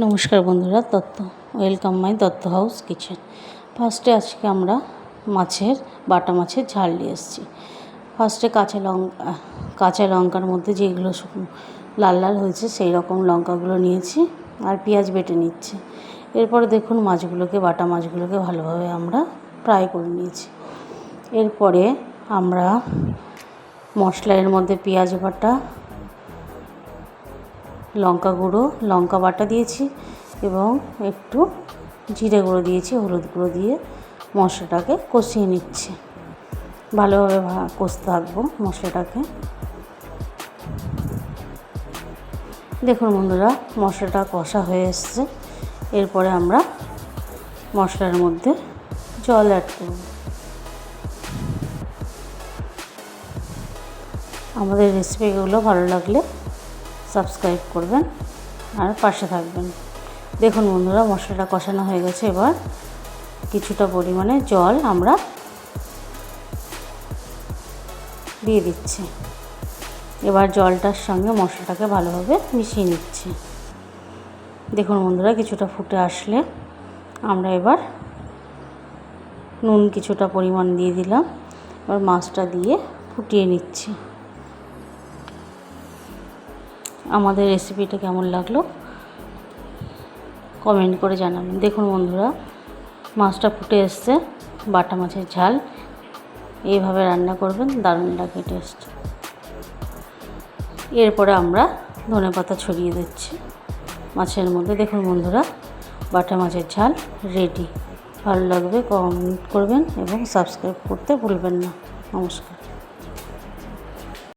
নমস্কার বন্ধুরা, welcome my Dutta house kitchen. ফার্স্টে আজকে আমরা বাটা মাছের ঝাল নিয়ে এসেছি। ফার্স্টে কাঁচা লঙ্কার মধ্যে যেগুলো লাল লাল হয়েছে সেই রকম লঙ্কাগুলো নিয়েছি আর পেঁয়াজ বেটে নিচ্ছি। এরপরে দেখুন বাটা মাছগুলোকে ভালোভাবে আমরা ফ্রাই করে নিয়েছি। এরপরে আমরা মশলার মধ্যে পেঁয়াজ বাটা, লঙ্কা গুঁড়ো, লঙ্কা বাটা দিয়েছি এবং একটু জিরে গুঁড়ো দিয়েছি, হলুদ গুঁড়ো দিয়ে মশলাটাকে কষিয়ে নিচ্ছি। ভালোভাবে কষতে থাকবো মশলাটাকে। দেখুন বন্ধুরা, মশলাটা কষা হয়ে এসছে। এরপরে আমরা মশলার মধ্যে জল অ্যাড করব। আমাদের রেসিপিগুলো ভালো লাগলে সাবস্ক্রাইব করবেন আর পাশে থাকবেন। দেখুন বন্ধুরা, মশলাটা কষানো হয়ে গেছে। এবার কিছুটা পরিমাণে জল আমরা দিয়ে দিচ্ছি। এবার জলটার সঙ্গে মশলাটাকে ভালোভাবে মিশিয়ে নিচ্ছি। দেখুন বন্ধুরা, কিছুটা ফুটে আসলে আমরা এবার নুন কিছুটা পরিমাণ দিয়ে দিলাম। এবার মাছটা দিয়ে ফুটিয়ে নিচ্ছি। আমাদের রেসিপিটা কেমন লাগলো কমেন্ট করে জানাবেন। দেখুন বন্ধুরা, মাছটা ফুটে এসছে। বাটা মাছের ঝাল এইভাবে রান্না করবেন, দারুণ লাগে টেস্ট। এরপরে আমরা ধনেপাতা ছড়িয়ে দিচ্ছি মাছের মধ্যে। দেখুন বন্ধুরা, বাটা মাছের ঝাল রেডি। ভালো লাগবে কমেন্ট করবেন এবং সাবস্ক্রাইব করতে ভুলবেন না। নমস্কার।